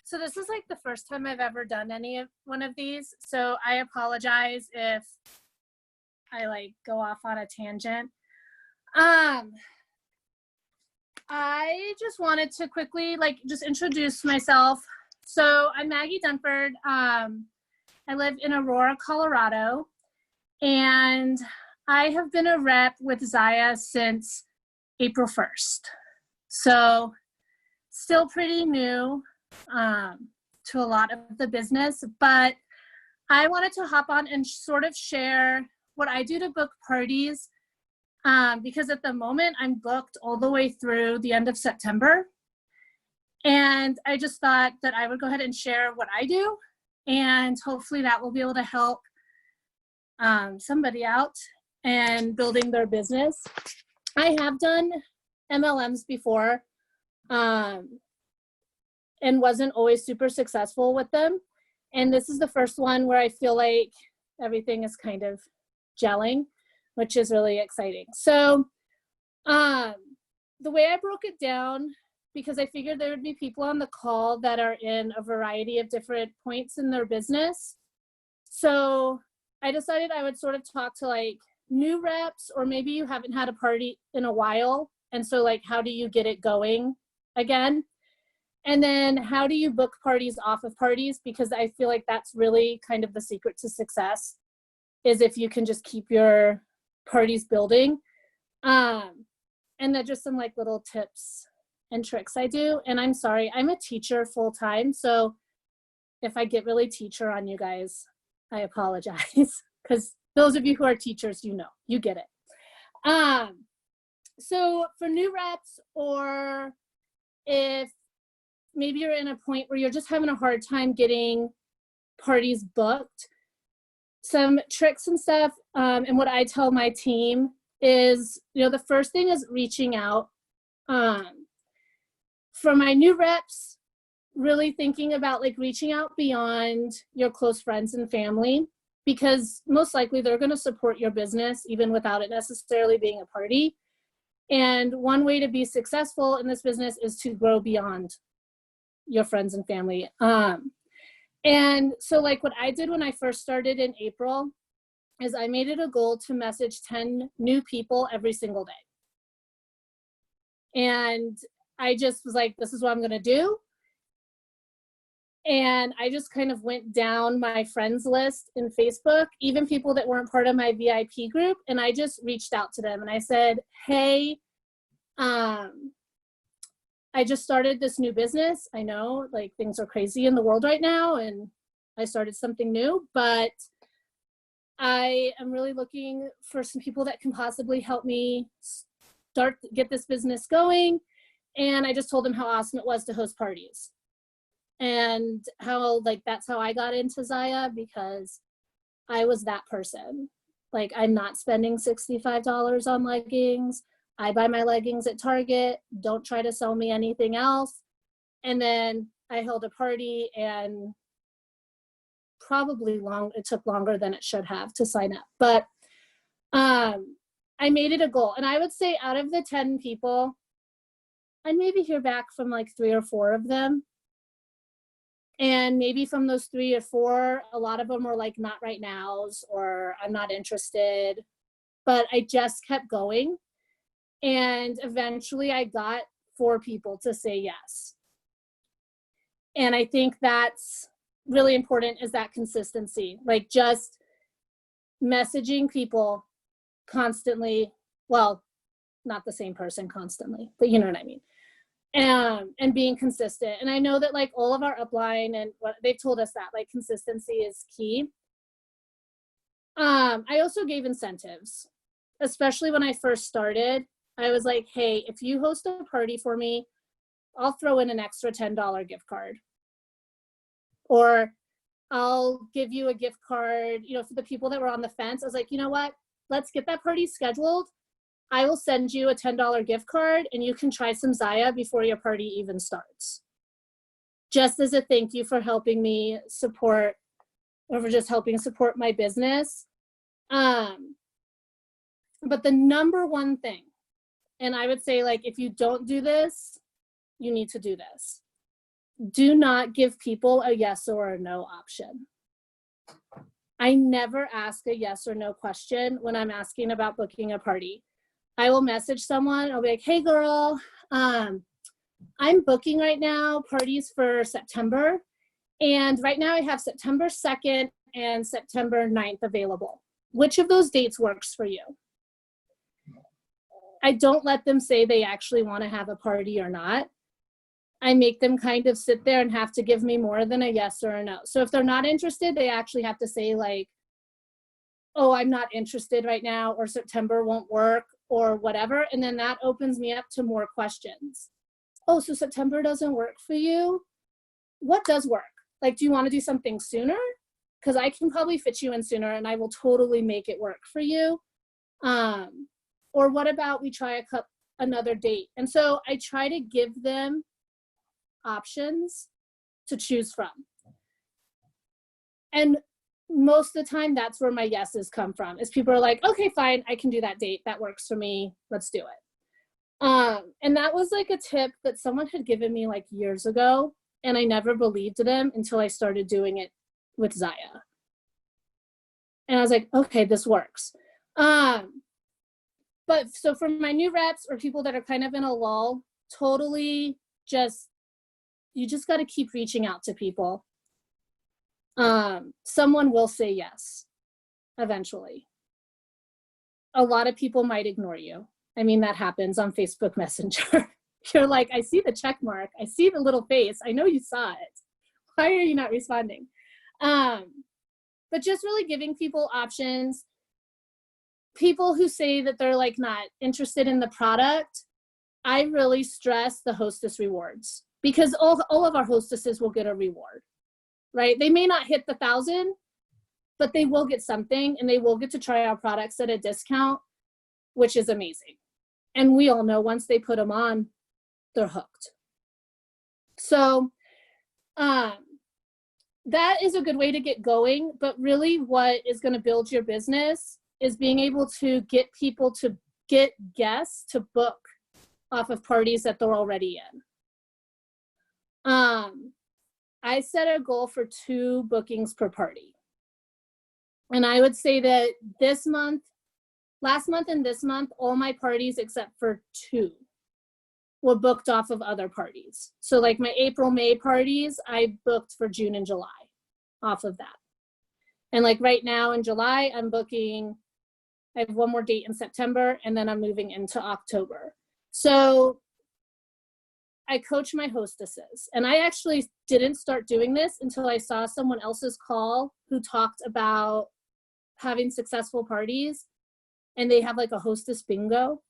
So this is like the first time I've ever done one of these. So I apologize if I like go off on a tangent. I just wanted to quickly like just introduce myself. So I'm Maggie Dunford. I live in Aurora, Colorado, and I have been a rep with Zaya since April 1st. So still pretty new to a lot of the business, but I wanted to hop on and sort of share what I do to book parties, because at the moment I'm booked all the way through the end of September. And I just thought that I would go ahead and share what I do, and hopefully that will be able to help somebody out and building their business. I have done MLMs before, and wasn't always super successful with them. And this is the first one where I feel like everything is kind of gelling, which is really exciting. So the way I broke it down, because I figured there would be people on the call that are in a variety of different points in their business. So I decided I would sort of talk to like new reps, or maybe you haven't had a party in a while. And so like, how do you get it going again? And then how do you book parties off of parties? Because I feel like that's really kind of the secret to success, is if you can just keep your parties building. And then just some like little tips and tricks I do. And I'm sorry, I'm a teacher full time. So if I get really teacher on you guys, I apologize, because those of you who are teachers, you get it. So for new reps, or if maybe you're in a point where you're just having a hard time getting parties booked, some tricks and stuff, and what I tell my team is, the first thing is reaching out. For my new reps, really thinking about like reaching out beyond your close friends and family, because most likely they're going to support your business even without it necessarily being a party. And one way to be successful in this business is to grow beyond your friends and family. And so like what I did when I first started in April is I made it a goal to message 10 new people every single day. And I just was like, this is what I'm going to do. And I just kind of went down my friends list in Facebook, even people that weren't part of my VIP group. And I just reached out to them and I said, hey, I just started this new business. I know like things are crazy in the world right now, and I started something new, but I am really looking for some people that can possibly help me get this business going. And I just told them how awesome it was to host parties, and how like that's how I got into Zaya, because I was that person. Like, I'm not spending $65 on leggings. I buy my leggings at Target. Don't try to sell me anything else. And then I held a party, and it took longer than it should have to sign up. But I made it a goal. And I would say out of the 10 people, I'd maybe hear back from like 3 or 4 of them. And maybe from those 3 or 4, a lot of them were like, not right nows, or I'm not interested. But I just kept going. And eventually I got 4 people to say yes. And I think that's really important, is that consistency, like just messaging people constantly. Well, not the same person constantly, but you know what I mean. And being consistent. And I know that like all of our upline and what they've told us that like consistency is key. I also gave incentives, especially when I first started. I was like, hey, if you host a party for me, I'll throw in an extra $10 gift card. Or I'll give you a gift card, for the people that were on the fence. I was like, you know what? Let's get that party scheduled. I will send you a $10 gift card, and you can try some Zaya before your party even starts. Just as a thank you for helping me support, or for just helping support my business. But the number one thing, and I would say like, if you don't do this, you need to do this, do not give people a yes or a no option. I never ask a yes or no question when I'm asking about booking a party. I will message someone. I'll be like, hey girl, I'm booking right now parties for September. And right now I have September 2nd and September 9th available. Which of those dates works for you? I don't let them say they actually want to have a party or not. I make them kind of sit there and have to give me more than a yes or a no. So if they're not interested, they actually have to say like, oh, I'm not interested right now, or September won't work, or whatever. And then that opens me up to more questions. Oh, so September doesn't work for you? What does work? Like, do you want to do something sooner? Because I can probably fit you in sooner and I will totally make it work for you. Or what about we try another date? And so I try to give them options to choose from. And most of the time, that's where my yeses come from, is people are like, okay, fine, I can do that date. That works for me. Let's do it. And that was like a tip that someone had given me like years ago. And I never believed them until I started doing it with Zaya. And I was like, okay, this works. But so for my new reps or people that are kind of in a lull, totally you just got to keep reaching out to people. Someone will say yes eventually. A lot of people might ignore you. I mean, that happens on Facebook Messenger. You're like, I see the check mark. I see the little face. I know you saw it. Why are you not responding? But just really giving people options. People who say that they're like not interested in the product, I really stress the hostess rewards, because all of our hostesses will get a reward, right? They may not hit the 1,000, but they will get something, and they will get to try our products at a discount, which is amazing. And we all know once they put them on, they're hooked. So that is a good way to get going. But really what is going to build your business is being able to get people to get guests to book off of parties that they're already in. I set a goal for 2 bookings per party. And I would say that last month and this month, all my parties except for 2 were booked off of other parties. So like my April, May parties, I booked for June and July off of that. And like right now in July, I have one more date in September, and then I'm moving into October. So I coach my hostesses, and I actually didn't start doing this until I saw someone else's call who talked about having successful parties, and they have like a hostess bingo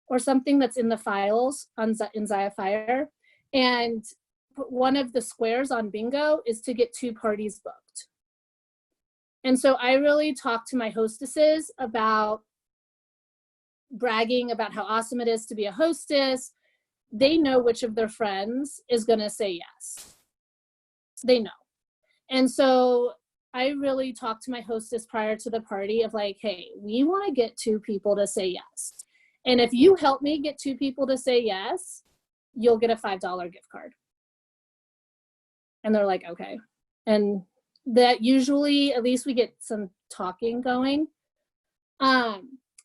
or something that's in the files in Zaya Fire. And one of the squares on bingo is to get 2 parties booked. And so I really talk to my hostesses about bragging about how awesome it is to be a hostess. They know which of their friends is going to say yes. They know. And so I really talk to my hostess prior to the party of like, hey, we want to get 2 people to say yes. And if you help me get 2 people to say yes, you'll get a $5 gift card. And they're like, okay. And that usually, at least we get some talking going. I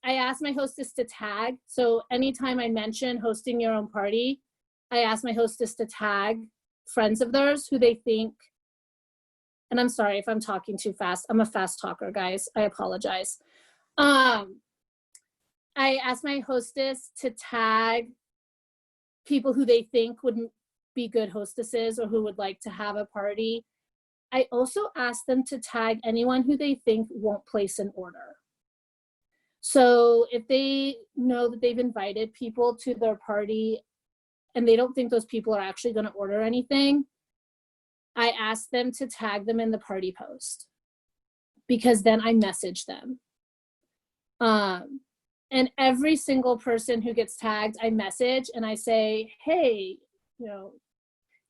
ask my hostess to tag. So anytime I mention hosting your own party, I ask my hostess to tag friends of theirs who they think, and I'm sorry if I'm talking too fast. I'm a fast talker, guys. I apologize. I ask my hostess to tag people who they think wouldn't be good hostesses or who would like to have a party. I also ask them to tag anyone who they think won't place an order. So if they know that they've invited people to their party and they don't think those people are actually going to order anything, I ask them to tag them in the party post, because then I message them. And every single person who gets tagged, I message and I say, hey,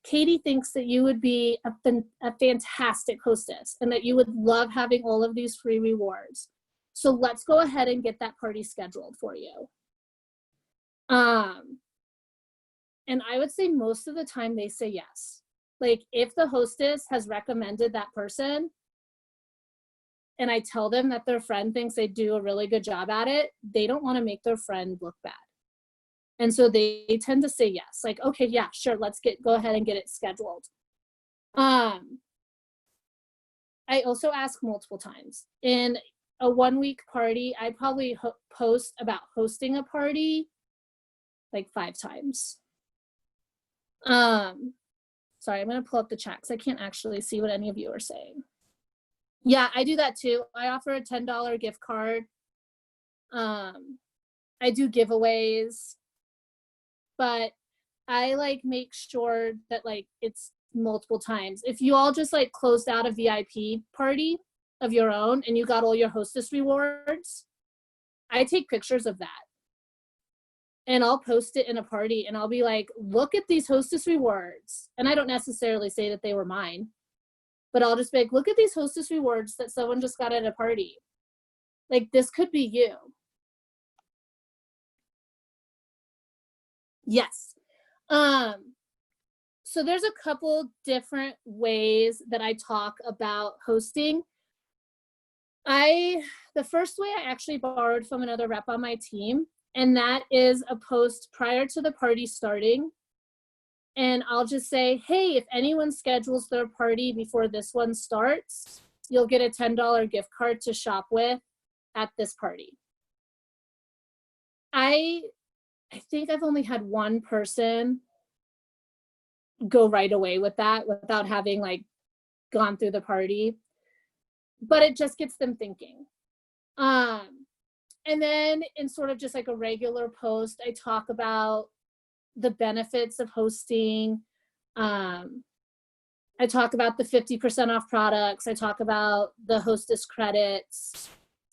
Katie thinks that you would be a fantastic hostess and that you would love having all of these free rewards. So let's go ahead and get that party scheduled for you. And And I would say most of the time they say yes. Like if the hostess has recommended that person and I tell them that their friend thinks they do a really good job at it, they don't want to make their friend look bad. And so they tend to say yes. Like, okay, yeah, sure, let's go ahead and get it scheduled. I also ask multiple times. In a 1 week party, I probably post about hosting a party like 5 times. Sorry, I'm going to pull up the chat because I can't actually see what any of you are saying. Yeah, I do that too. I offer a $10 gift card. I do giveaways, but I like make sure that like it's multiple times. If you all just like closed out a VIP party of your own and you got all your hostess rewards, I take pictures of that. And I'll post it in a party and I'll be like, look at these hostess rewards. And I don't necessarily say that they were mine, but I'll just be like, look at these hostess rewards that someone just got at a party. Like this could be you. Yes. So there's a couple different ways that I talk about hosting. The first way I actually borrowed from another rep on my team, and that is a post prior to the party starting. And I'll just say, hey, if anyone schedules their party before this one starts, you'll get a $10 gift card to shop with at this party. I think I've only had one person go right away with that without having like gone through the party, but it just gets them thinking. And then in sort of just like a regular post, I talk about the benefits of hosting. I talk about the 50% off products. I talk about the hostess credits.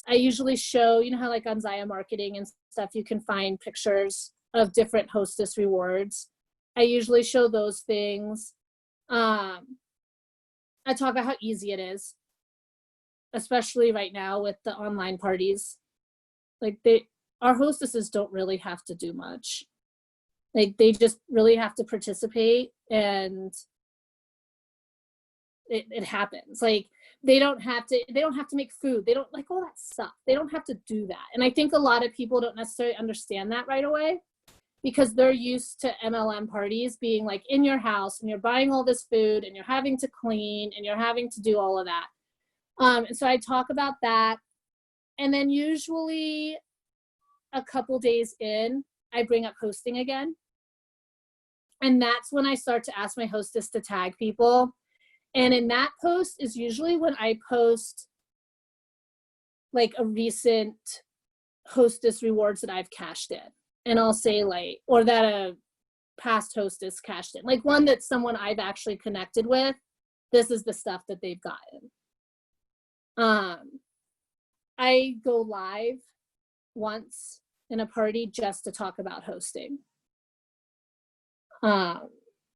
I usually show, you know how like on Zaya Marketing and stuff, you can find pictures of different hostess rewards. I usually show those things. I talk about how easy it is, especially right now with the online parties. Like our hostesses don't really have to do much. Like they just really have to participate and it happens. Like they don't have to make food. They don't like all that stuff. They don't have to do that. And I think a lot of people don't necessarily understand that right away because they're used to MLM parties being like in your house and you're buying all this food and you're having to clean and you're having to do all of that. And so I talk about that. And then usually a couple days in, I bring up hosting again. And that's when I start to ask my hostess to tag people. And in that post is usually when I post like a recent hostess rewards that I've cashed in. And I'll say like, or that a past hostess cashed in. Like one that someone I've actually connected with, this is the stuff that they've gotten. I go live once in a party just to talk about hosting. And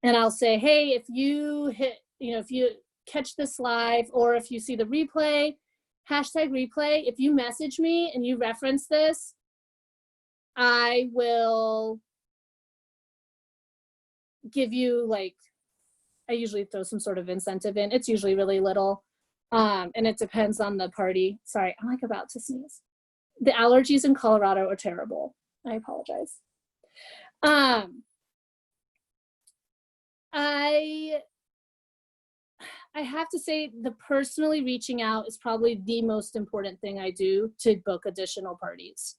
I'll say, hey, if you catch this live or if you see the replay, #replay, if you message me and you reference this, I will give you like, I usually throw some sort of incentive in. It's usually really little. And it depends on the party. Sorry, I'm like about to sneeze. The allergies in Colorado are terrible. I apologize. I have to say the personally reaching out is probably the most important thing I do to book additional parties.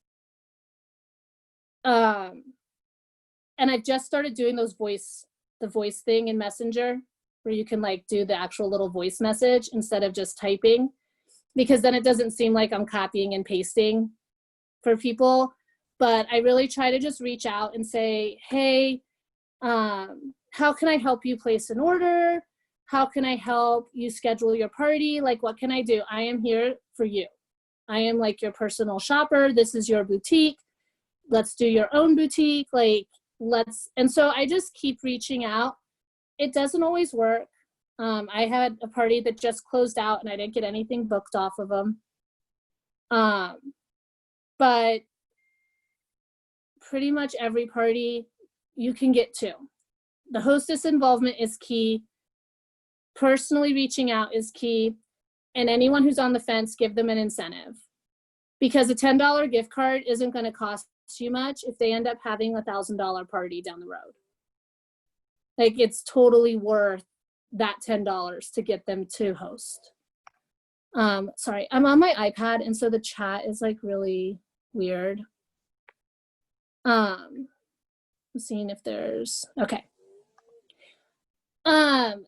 And I've just started doing the voice thing in Messenger where you can like do the actual little voice message instead of just typing, because then it doesn't seem like I'm copying and pasting for people. But I really try to just reach out and say, hey, how can I help you place an order? How can I help you schedule your party? Like, what can I do? I am here for you. I am like your personal shopper. This is your boutique. Let's do your own boutique. Like, and so I just keep reaching out. It doesn't always work. I had a party that just closed out and I didn't get anything booked off of them. But pretty much every party, you can get two. The hostess involvement is key. Personally reaching out is key. And anyone who's on the fence, give them an incentive. Because a $10 gift card isn't going to cost you much if they end up having a $1,000 party down the road. Like, it's totally worth that $10 to get them to host. Sorry, I'm on my iPad, and so the chat is like really weird. I'm seeing if there's, okay. And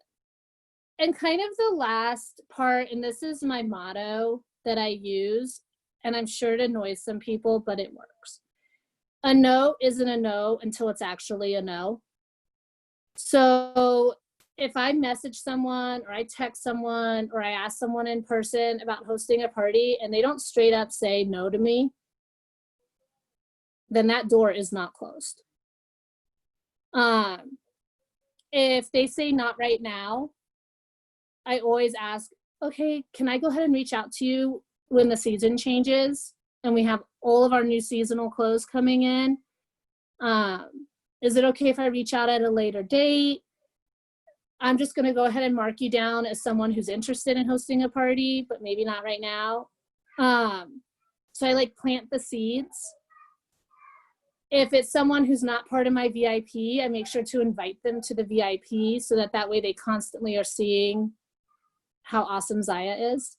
kind of the last part, and this is my motto that I use, and I'm sure it annoys some people, but it works. A no isn't a no until it's actually a no. So if I message someone or I text someone or I ask someone in person about hosting a party and they don't straight up say no to me, then that door is not closed. If they say not right now, I always ask, okay, can I go ahead and reach out to you when the season changes and we have all of our new seasonal clothes coming in? Is it okay if I reach out at a later date? I'm just going to go ahead and mark you down as someone who's interested in hosting a party, but maybe not right now. So I like plant the seeds. If it's someone who's not part of my VIP, I make sure to invite them to the VIP so that way they constantly are seeing how awesome Zaya is.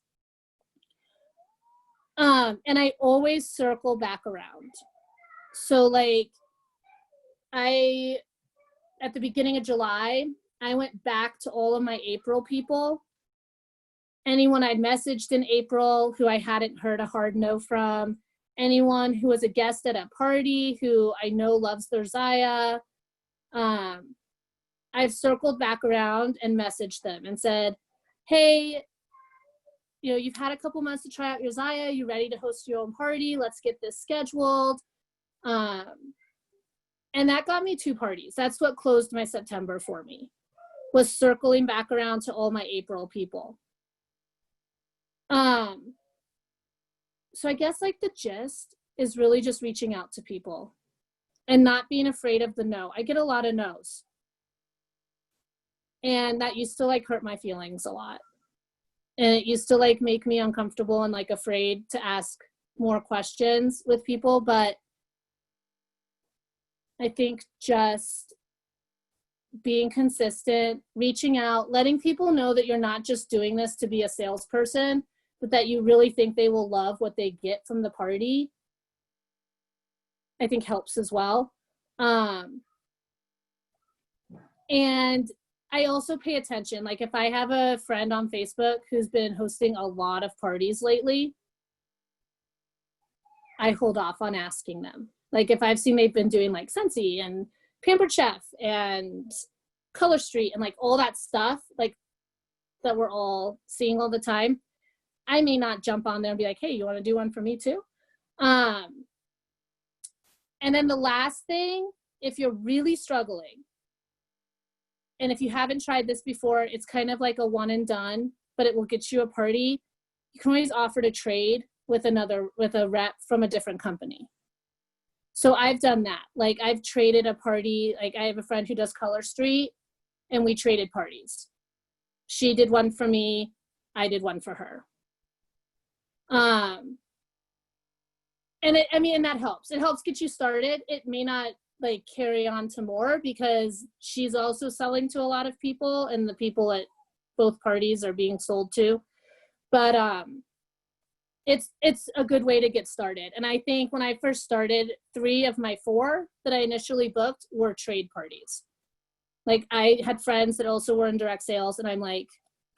And I always circle back around. So like at the beginning of July, I went back to all of my April people. Anyone I'd messaged in April who I hadn't heard a hard no from, anyone who was a guest at a party who I know loves their Zaya. I've circled back around and messaged them and said, hey, you've had a couple months to try out your Zaya. You ready to host your own party? Let's get this scheduled. And that got me 2 parties. That's what closed my September for me, was circling back around to all my April people. So I guess like the gist is really just reaching out to people and not being afraid of the no. I get a lot of no's. And that used to like hurt my feelings a lot. And it used to like make me uncomfortable and like afraid to ask more questions with people. But I think just being consistent, reaching out, letting people know that you're not just doing this to be a salesperson, but that you really think they will love what they get from the party, I think helps as well. And I also pay attention. Like if I have a friend on Facebook who's been hosting a lot of parties lately, I hold off on asking them. Like if I've seen they've been doing like Scentsy and Pampered Chef and Color Street and like all that stuff, like that we're all seeing all the time, I may not jump on there and be like, hey, you want to do one for me too? And then the last thing, if you're really struggling, and if you haven't tried this before, it's kind of like a one and done, but it will get you a party. You can always offer to trade with a rep from a different company. So I've done that. Like I've traded a party. Like I have a friend who does Color Street and we traded parties. She did one for me. I did one for her. And that helps. It helps get you started. It may not like carry on to more because she's also selling to a lot of people and the people at both parties are being sold to. But it's a good way to get started. And I think when I first started, 3 of my 4 that I initially booked were trade parties. Like I had friends that also were in direct sales and I'm like,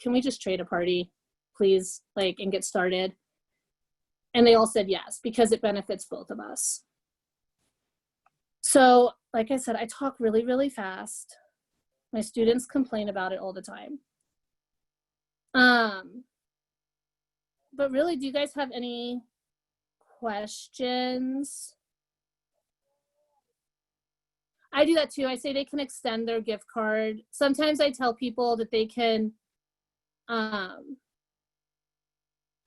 can we just trade a party, please? Like, and get started. And they all said yes, because it benefits both of us. So, like I said, I talk really, really fast. My students complain about it all the time. But really, do you guys have any questions? I do that too. I say they can extend their gift card. Sometimes I tell people that they can, I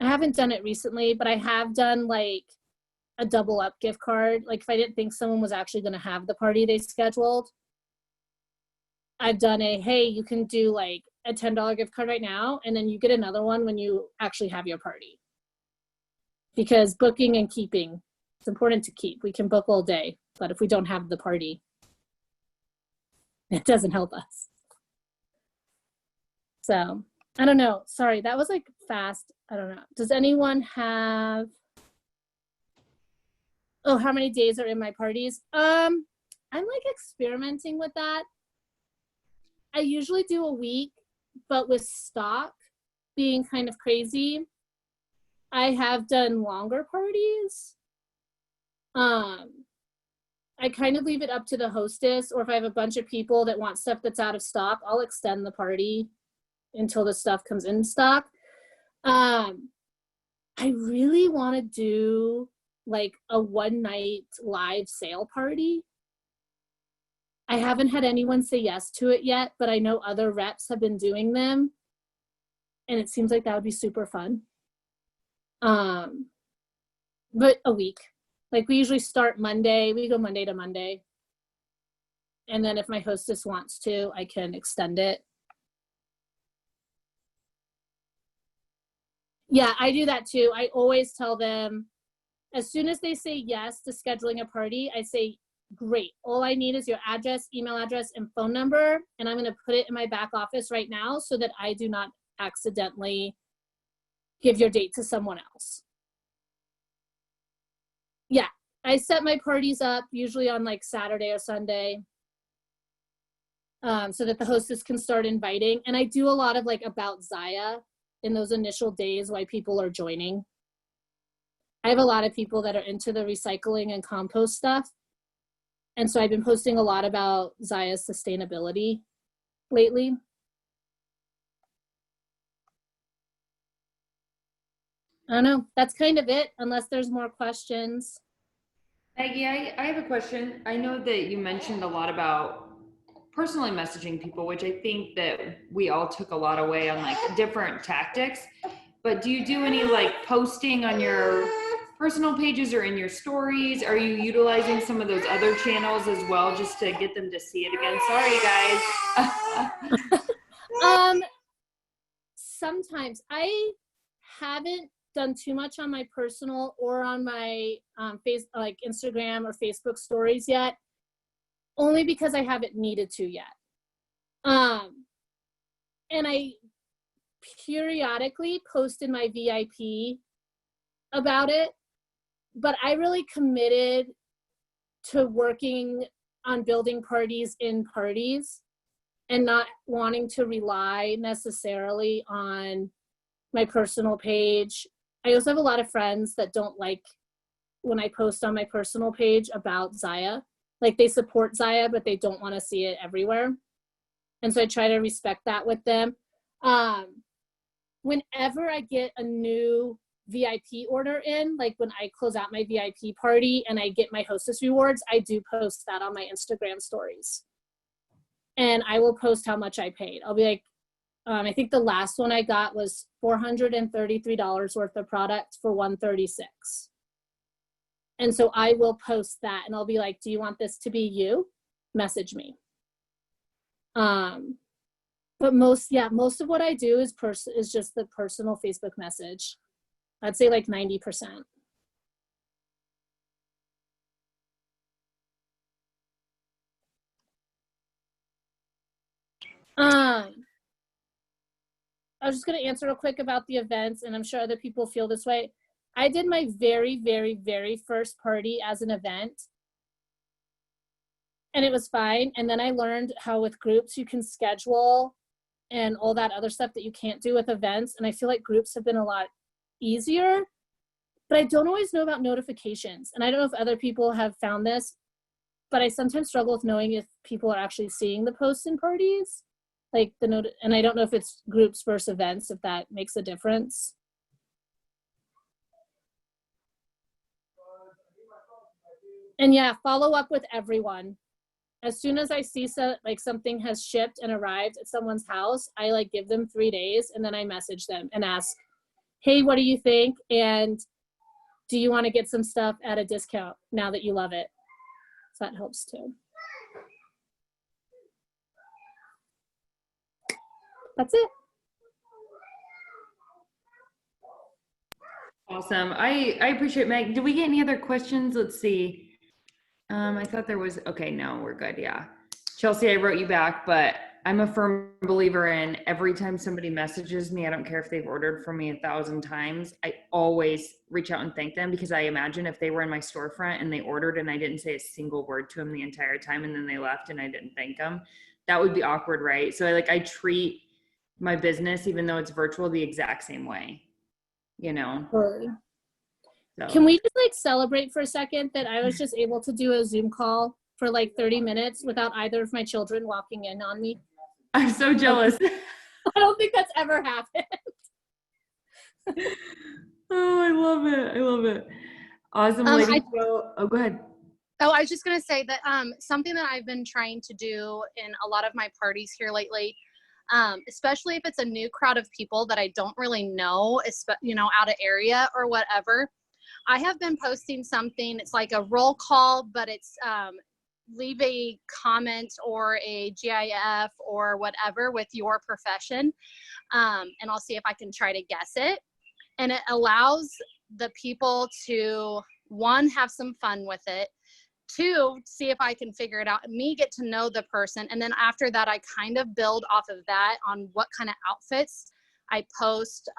haven't done it recently, but I have done like a double up gift card. Like if I didn't think someone was actually going to have the party they scheduled, I've done hey, you can do like a $10 gift card right now, and then you get another one when you actually have your party. Because booking and keeping, it's important to keep. We can book all day, but if we don't have the party, it doesn't help us. So I don't know. Sorry, that was like fast. I don't know. Does anyone have, oh, how many days are in my parties? I'm like experimenting with that. I usually do a week, but with stock being kind of crazy, I have done longer parties. I kind of leave it up to the hostess, or if I have a bunch of people that want stuff that's out of stock, I'll extend the party until the stuff comes in stock. I really want to do like a one night live sale party. I haven't had anyone say yes to it yet, but I know other reps have been doing them, and it seems like that would be super fun. But a week. Like we usually start Monday, we go Monday to Monday. And then if my hostess wants to, I can extend it. Yeah, I do that too. I always tell them, as soon as they say yes to scheduling a party, I say, great. All I need is your address, email address, and phone number. And I'm going to put it in my back office right now so that I do not accidentally give your date to someone else. Yeah, I set my parties up usually on like Saturday or Sunday, so that the hostess can start inviting. And I do a lot of like about Zaya in those initial days while people are joining. I have a lot of people that are into the recycling and compost stuff. And so I've been posting a lot about Zaya's sustainability lately. I don't know. That's kind of it, unless there's more questions. Maggie, I have a question. I know that you mentioned a lot about personally messaging people, which I think that we all took a lot away on like different tactics. But do you do any like posting on your personal pages or in your stories? Are you utilizing some of those other channels as well just to get them to see it again? Sorry, guys. Sometimes I haven't done too much on my personal or on my like Instagram or Facebook stories yet, only because I haven't needed to yet. And I periodically post in my VIP about it, but I really committed to working on building parties in parties and not wanting to rely necessarily on my personal page. I also have a lot of friends that don't like when I post on my personal page about Zaya. Like they support Zaya, but they don't want to see it everywhere. And so I try to respect that with them. Whenever I get a new VIP order in, like when I close out my VIP party and I get my hostess rewards, I do post that on my Instagram stories. And I will post how much I paid. I'll be like, I think the last one I got was $433 worth of product for $136. And so I will post that and I'll be like, do you want this to be you? Message me. But most of what I do is just the personal Facebook message. I'd say like 90%. I was just going to answer real quick about the events, and I'm sure other people feel this way. I did my very, very, very first party as an event, and it was fine. And then I learned how with groups you can schedule and all that other stuff that you can't do with events. And I feel like groups have been a lot easier, but I don't always know about notifications. And I don't know if other people have found this, but I sometimes struggle with knowing if people are actually seeing the posts in parties. Like and I don't know if it's groups versus events, if that makes a difference. And yeah, follow up with everyone. As soon as I see like something has shipped and arrived at someone's house, I like give them 3 days and then I message them and ask, hey, what do you think? And do you want to get some stuff at a discount now that you love it? So that helps too. That's it. Awesome. I appreciate Meg. Did we get any other questions? Let's see. I thought there was, okay, no, we're good. Yeah. Chelsea, I wrote you back, but I'm a firm believer in every time somebody messages me, I don't care if they've ordered from me 1,000 times, I always reach out and thank them, because I imagine if they were in my storefront and they ordered and I didn't say a single word to them the entire time and then they left and I didn't thank them, that would be awkward, right? So I treat my business, even though it's virtual, the exact same way, you know? Totally. So. Can we just like celebrate for a second that I was just able to do a Zoom call for like 30 minutes without either of my children walking in on me? I'm so jealous. I don't think that's ever happened. Oh, I love it. I love it. Awesome, lady. Oh, go ahead. Oh, I was just going to say that something that I've been trying to do in a lot of my parties here lately, especially if it's a new crowd of people that I don't really know, out of area or whatever, I have been posting something. It's like a roll call, but it's leave a comment or a GIF or whatever with your profession, and I'll see if I can try to guess it. And it allows the people to, one, have some fun with it, two, see if I can figure it out, and me get to know the person. And then after that, I kind of build off of that on what kind of outfits I post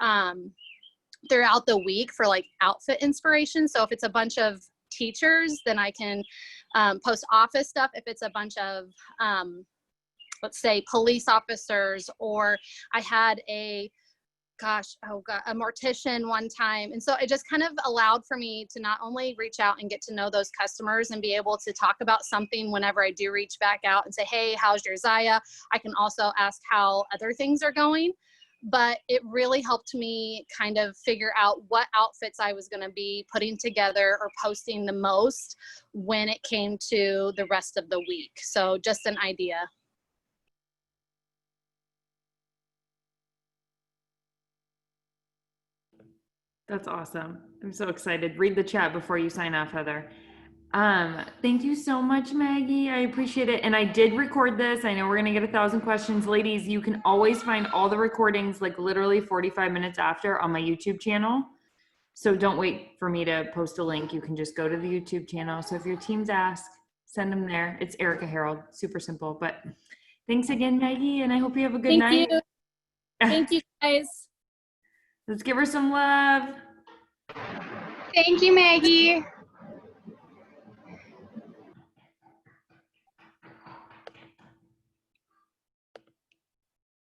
throughout the week for like outfit inspiration. So if it's a bunch of teachers, then I can post office stuff. If it's a bunch of, let's say, police officers, or I had a mortician one time. And so it just kind of allowed for me to not only reach out and get to know those customers and be able to talk about something whenever I do reach back out and say, hey, how's your Zaya? I can also ask how other things are going. But it really helped me kind of figure out what outfits I was going to be putting together or posting the most when it came to the rest of the week. So just an idea. That's awesome. I'm so excited. Read the chat before you sign off, Heather. Thank you so much, Maggie. I appreciate it. And I did record this. I know we're going to get 1,000 questions. Ladies, you can always find all the recordings like literally 45 minutes after on my YouTube channel. So don't wait for me to post a link. You can just go to the YouTube channel. So if your teams ask, send them there. It's Erica Harold. Super simple. But thanks again, Maggie. And I hope you have a good night. Thank you. Thank you, guys. Let's give her some love. Thank you, Maggie.